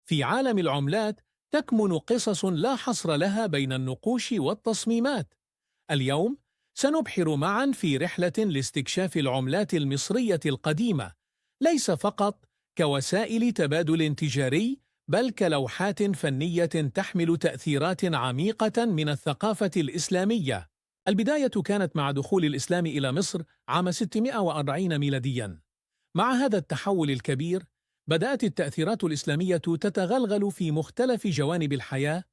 في عالم العملات تكمن قصص لا حصر لها بين النقوش والتصميمات. اليوم سنبحر معا في رحلة لاستكشاف العملات المصرية القديمة، ليس فقط كوسائل تبادل تجاري، بل كلوحات فنية تحمل تأثيرات عميقة من الثقافة الإسلامية. البداية كانت مع دخول الإسلام إلى مصر عام 640 ميلادياً. مع هذا التحول الكبير، بدأت التأثيرات الإسلامية تتغلغل في مختلف جوانب الحياة،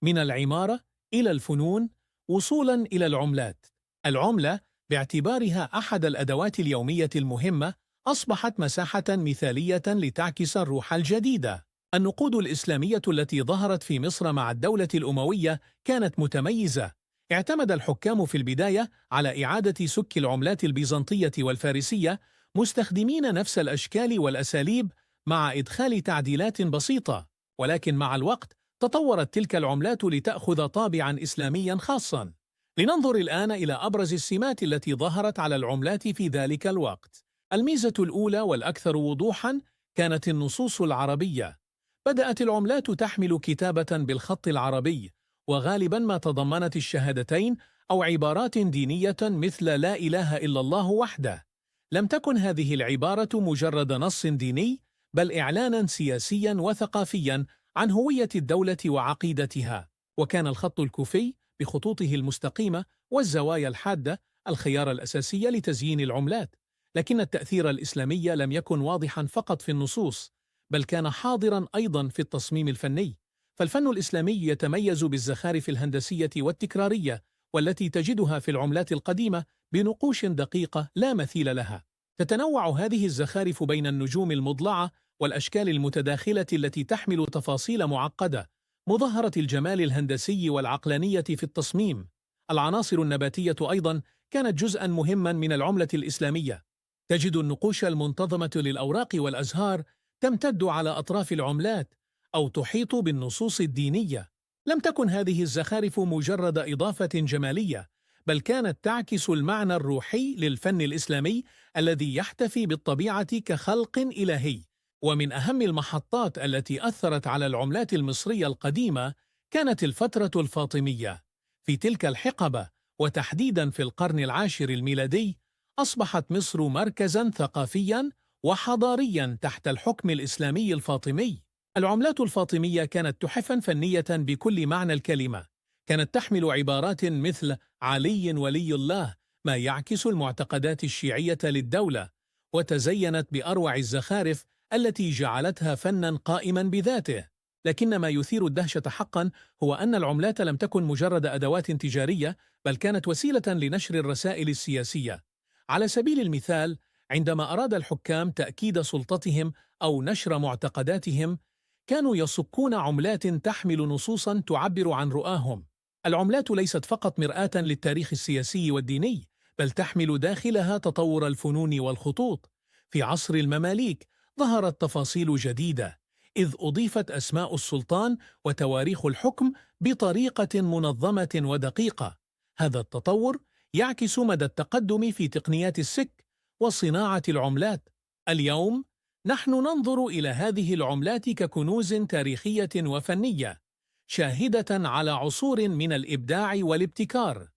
من العمارة إلى الفنون، وصولاً إلى العملات. العملة باعتبارها أحد الأدوات اليومية المهمة أصبحت مساحة مثالية لتعكس الروح الجديدة. النقود الإسلامية التي ظهرت في مصر مع الدولة الأموية كانت متميزة. اعتمد الحكام في البداية على إعادة سك العملات البيزنطية والفارسية، مستخدمين نفس الأشكال والأساليب مع إدخال تعديلات بسيطة، ولكن مع الوقت تطورت تلك العملات لتأخذ طابعاً إسلامياً خاصاً. لننظر الآن إلى أبرز السمات التي ظهرت على العملات في ذلك الوقت. الميزة الأولى والأكثر وضوحاً كانت النصوص العربية. بدأت العملات تحمل كتابة بالخط العربي، وغالباً ما تضمنت الشهادتين أو عبارات دينية مثل لا إله إلا الله وحده. لم تكن هذه العبارة مجرد نص ديني، بل إعلاناً سياسياً وثقافياً عن هوية الدولة وعقيدتها. وكان الخط الكوفي بخطوطه المستقيمة والزوايا الحادة الخيار الأساسي لتزيين العملات. لكن التأثير الإسلامي لم يكن واضحاً فقط في النصوص، بل كان حاضراً أيضاً في التصميم الفني. فالفن الإسلامي يتميز بالزخارف الهندسية والتكرارية، والتي تجدها في العملات القديمة بنقوش دقيقة لا مثيل لها. تتنوع هذه الزخارف بين النجوم المضلعة والأشكال المتداخلة التي تحمل تفاصيل معقدة، مظهرة الجمال الهندسي والعقلانية في التصميم. العناصر النباتية أيضاً كانت جزءاً مهماً من العملة الإسلامية. تجد النقوش المنتظمة للأوراق والأزهار تمتد على أطراف العملات أو تحيط بالنصوص الدينية. لم تكن هذه الزخارف مجرد إضافة جمالية، بل كانت تعكس المعنى الروحي للفن الإسلامي الذي يحتفي بالطبيعة كخلق إلهي. ومن أهم المحطات التي أثرت على العملات المصرية القديمة كانت الفترة الفاطمية. في تلك الحقبة، وتحديداً في القرن العاشر الميلادي، أصبحت مصر مركزاً ثقافياً وحضارياً تحت الحكم الإسلامي الفاطمي. العملات الفاطمية كانت تحفاً فنية بكل معنى الكلمة. كانت تحمل عبارات مثل علي ولي الله، ما يعكس المعتقدات الشيعية للدولة، وتزينت بأروع الزخارف التي جعلتها فناً قائماً بذاته. لكن ما يثير الدهشة حقاً هو أن العملات لم تكن مجرد أدوات تجارية، بل كانت وسيلة لنشر الرسائل السياسية. على سبيل المثال، عندما أراد الحكام تأكيد سلطتهم أو نشر معتقداتهم، كانوا يصكون عملات تحمل نصوصاً تعبر عن رؤاهم. العملات ليست فقط مرآة للتاريخ السياسي والديني، بل تحمل داخلها تطور الفنون والخطوط. في عصر المماليك ظهرت تفاصيل جديدة، إذ أضيفت أسماء السلطان وتواريخ الحكم بطريقة منظمة ودقيقة. هذا التطور يعكس مدى التقدم في تقنيات السك وصناعة العملات. اليوم نحن ننظر إلى هذه العملات ككنوز تاريخية وفنية، شاهدة على عصور من الإبداع والابتكار.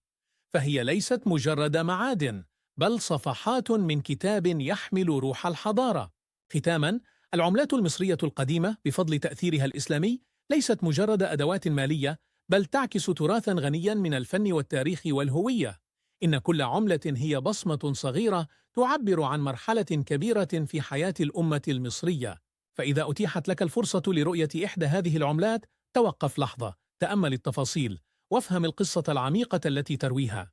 فهي ليست مجرد معادن، بل صفحات من كتاب يحمل روح الحضارة. ختاماً، العملات المصرية القديمة بفضل تأثيرها الإسلامي ليست مجرد أدوات مالية، بل تعكس تراثاً غنياً من الفن والتاريخ والهوية. إن كل عملة هي بصمة صغيرة تعبر عن مرحلة كبيرة في حياة الأمة المصرية. فإذا أتيحت لك الفرصة لرؤية إحدى هذه العملات، توقف لحظة، تأمل التفاصيل، وافهم القصة العميقة التي ترويها.